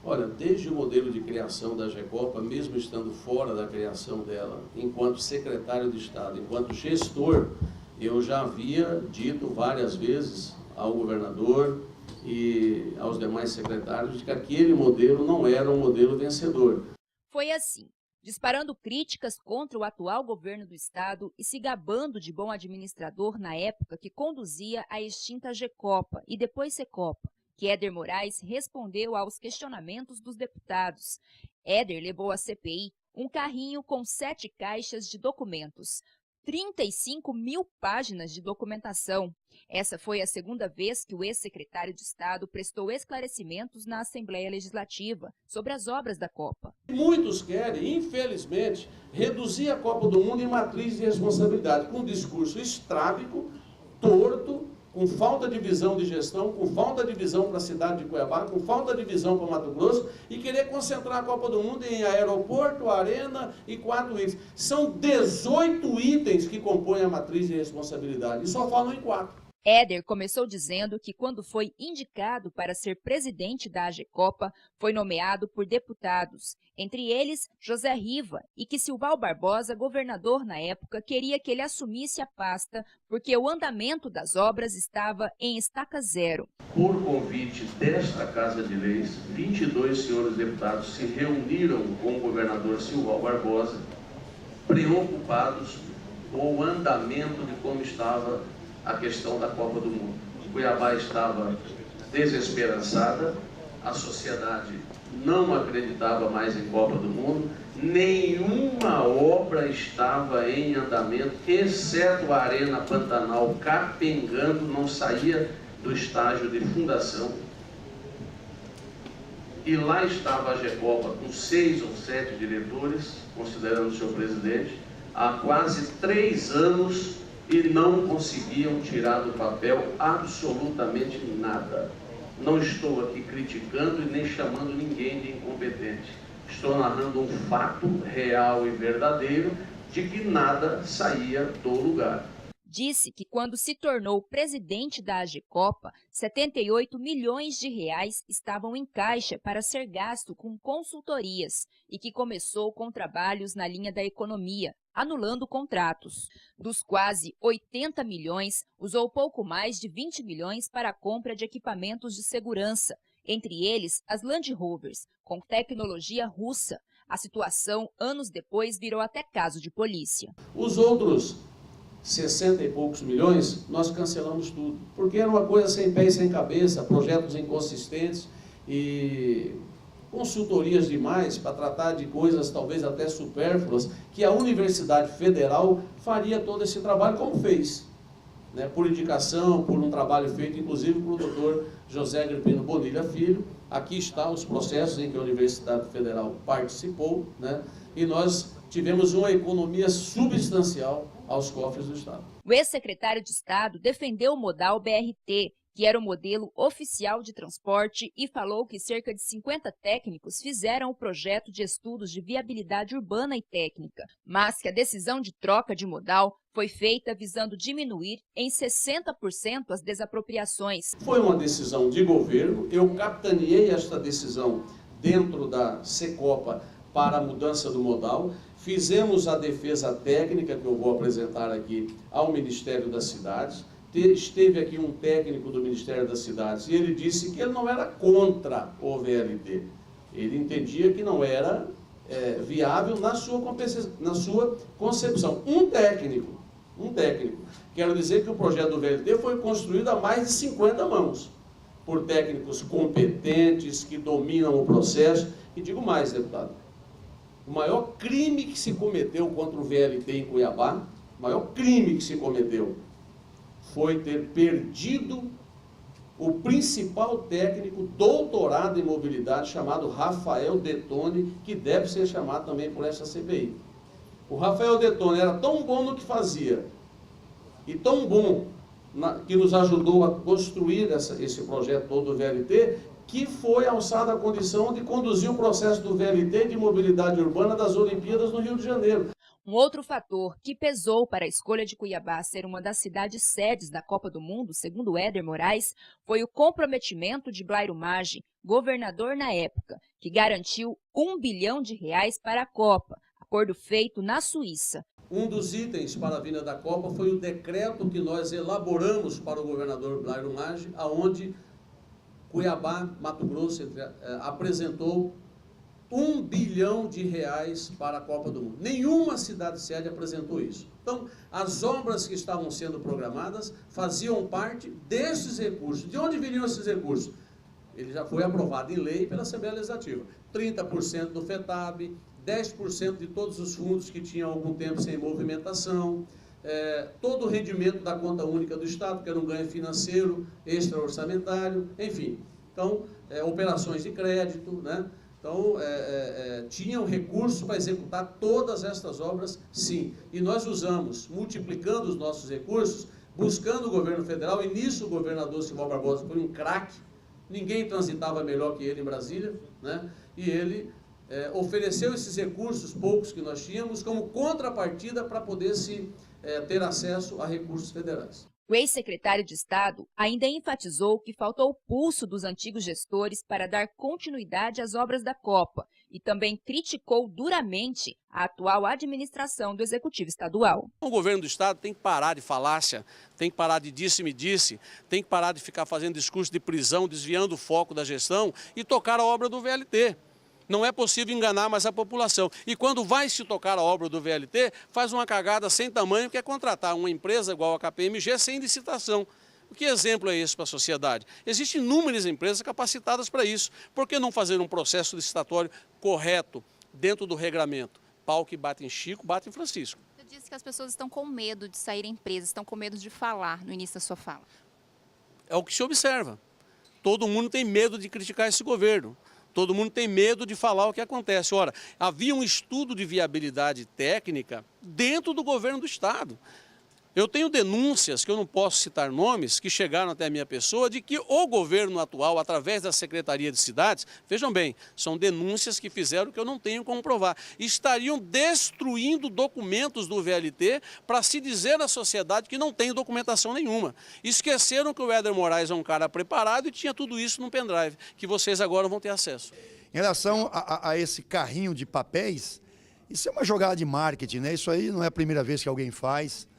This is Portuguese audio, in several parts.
Olha, desde o modelo de criação da Gecopa, mesmo estando fora da criação dela, enquanto secretário de Estado, enquanto gestor, eu já havia dito várias vezes ao governador e aos demais secretários de que aquele modelo não era um modelo vencedor. Foi assim, disparando críticas contra o atual governo do estado e se gabando de bom administrador na época que conduzia a extinta Gecopa e depois Secopa, que Éder Moraes respondeu aos questionamentos dos deputados. Éder levou à CPI um carrinho com 7 caixas de documentos, 35 mil páginas de documentação. Essa foi a segunda vez que o ex-secretário de Estado prestou esclarecimentos na Assembleia Legislativa sobre as obras da Copa. Muitos querem, infelizmente, reduzir a Copa do Mundo em matriz de responsabilidade, com um discurso estrábico, torto, com falta de visão de gestão, com falta de visão para a cidade de Cuiabá, com falta de visão para o Mato Grosso, e querer concentrar a Copa do Mundo em aeroporto, arena e 4 itens. São 18 itens que compõem a matriz de responsabilidade, e só falam em 4. Éder começou dizendo que quando foi indicado para ser presidente da AGECOPA, foi nomeado por deputados, entre eles José Riva, e que Silval Barbosa, governador na época, queria que ele assumisse a pasta porque o andamento das obras estava em estaca zero. Por convite desta Casa de Leis, 22 senhores deputados se reuniram com o governador Silval Barbosa, preocupados com o andamento de como estava a questão da Copa do Mundo. Cuiabá estava desesperançada, a sociedade não acreditava mais em Copa do Mundo, nenhuma obra estava em andamento, exceto a Arena Pantanal capengando, não saía do estágio de fundação. E lá estava a Gecopa com 6 ou 7 diretores, considerando o seu presidente, há quase 3 anos, e não conseguiam tirar do papel absolutamente nada. Não estou aqui criticando e nem chamando ninguém de incompetente. Estou narrando um fato real e verdadeiro de que nada saía do lugar. Disse que quando se tornou presidente da AGECOPA, 78 milhões de reais estavam em caixa para ser gasto com consultorias e que começou com trabalhos na linha da economia, anulando contratos. Dos quase 80 milhões, usou pouco mais de 20 milhões para a compra de equipamentos de segurança, entre eles as Land Rovers, com tecnologia russa. A situação, anos depois, virou até caso de polícia. Os outros 60 e poucos milhões, nós cancelamos tudo, porque era uma coisa sem pé e sem cabeça, projetos inconsistentes e consultorias demais para tratar de coisas talvez até supérfluas, que a Universidade Federal faria todo esse trabalho como fez, né, por indicação, por um trabalho feito inclusive pelo doutor José Agripino Bonilha Filho. Aqui estão os processos em que a Universidade Federal participou, né, e nós tivemos uma economia substancial aos cofres do Estado. O ex-secretário de Estado defendeu o modal BRT, que era o modelo oficial de transporte, e falou que cerca de 50 técnicos fizeram o projeto de estudos de viabilidade urbana e técnica, mas que a decisão de troca de modal foi feita visando diminuir em 60% as desapropriações. Foi uma decisão de governo, eu capitaneei esta decisão dentro da Secopa para a mudança do modal. Fizemos a defesa técnica, que eu vou apresentar aqui, ao Ministério das Cidades. Esteve aqui um técnico do Ministério das Cidades e ele disse que ele não era contra o VLT. Ele entendia que não era viável na sua concepção. Um técnico. Quero dizer que o projeto do VLT foi construído a mais de 50 mãos, por técnicos competentes, que dominam o processo. E digo mais, deputado, o maior crime que se cometeu contra o VLT em Cuiabá, o maior crime que se cometeu, foi ter perdido o principal técnico doutorado em mobilidade, chamado Rafael Detone, que deve ser chamado também por essa CPI. O Rafael Detone era tão bom no que fazia, e tão bom que nos ajudou a construir esse projeto todo do VLT, que foi alçada a condição de conduzir o processo do VLT de mobilidade urbana das Olimpíadas no Rio de Janeiro. Um outro fator que pesou para a escolha de Cuiabá ser uma das cidades sedes da Copa do Mundo, segundo Éder Moraes, foi o comprometimento de Blairo Maggi, governador na época, que garantiu R$ 1 bilhão para a Copa, acordo feito na Suíça. Um dos itens para a vinda da Copa foi o decreto que nós elaboramos para o governador Blairo Maggi, aonde Cuiabá, Mato Grosso, apresentou R$ 1 bilhão para a Copa do Mundo. Nenhuma cidade sede apresentou isso. Então, as obras que estavam sendo programadas faziam parte desses recursos. De onde viriam esses recursos? Ele já foi aprovado em lei pela Assembleia Legislativa. 30% do FETAB, 10% de todos os fundos que tinham algum tempo sem movimentação, todo o rendimento da conta única do Estado, que era um ganho financeiro, extra-orçamentário, enfim. Então, operações de crédito, né? Então, tinham recurso para executar todas estas obras, sim. E nós usamos, multiplicando os nossos recursos, buscando o governo federal, e nisso o governador Simão Barbosa foi um craque, ninguém transitava melhor que ele em Brasília, né? E ele ofereceu esses recursos, poucos que nós tínhamos, como contrapartida para poder ter acesso a recursos federais. O ex-secretário de Estado ainda enfatizou que faltou o pulso dos antigos gestores para dar continuidade às obras da Copa e também criticou duramente a atual administração do Executivo Estadual. O governo do Estado tem que parar de falácia, tem que parar de disse-me-disse, tem que parar de ficar fazendo discurso de prisão, desviando o foco da gestão e tocar a obra do VLT. Não é possível enganar mais a população. E quando vai se tocar a obra do VLT, faz uma cagada sem tamanho, que é contratar uma empresa igual a KPMG sem licitação. Que exemplo é esse para a sociedade? Existem inúmeras empresas capacitadas para isso. Por que não fazer um processo licitatório correto, dentro do regramento? Pau que bate em Chico, bate em Francisco. Você disse que as pessoas estão com medo de sair empresas, estão com medo de falar no início da sua fala. É o que se observa. Todo mundo tem medo de criticar esse governo. Todo mundo tem medo de falar o que acontece. Ora, havia um estudo de viabilidade técnica dentro do governo do Estado. Eu tenho denúncias, que eu não posso citar nomes, que chegaram até a minha pessoa, de que o governo atual, através da Secretaria de Cidades, vejam bem, são denúncias que fizeram que eu não tenho como provar, estariam destruindo documentos do VLT para se dizer à sociedade que não tem documentação nenhuma. Esqueceram que o Éder Moraes é um cara preparado e tinha tudo isso no pendrive, que vocês agora vão ter acesso. Em relação a esse carrinho de papéis, isso é uma jogada de marketing, né? Isso aí não é a primeira vez que alguém faz.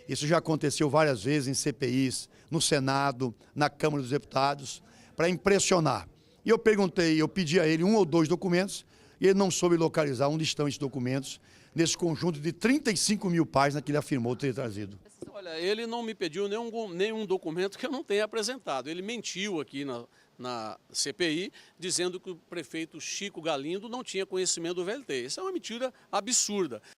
Isso já aconteceu várias vezes em CPIs, no Senado, na Câmara dos Deputados, para impressionar. E eu pedi a ele 1 ou 2 documentos, e ele não soube localizar onde estão esses documentos, nesse conjunto de 35 mil páginas que ele afirmou ter trazido. Olha, ele não me pediu nenhum documento que eu não tenha apresentado. Ele mentiu aqui na CPI, dizendo que o prefeito Chico Galindo não tinha conhecimento do VLT. Isso é uma mentira absurda.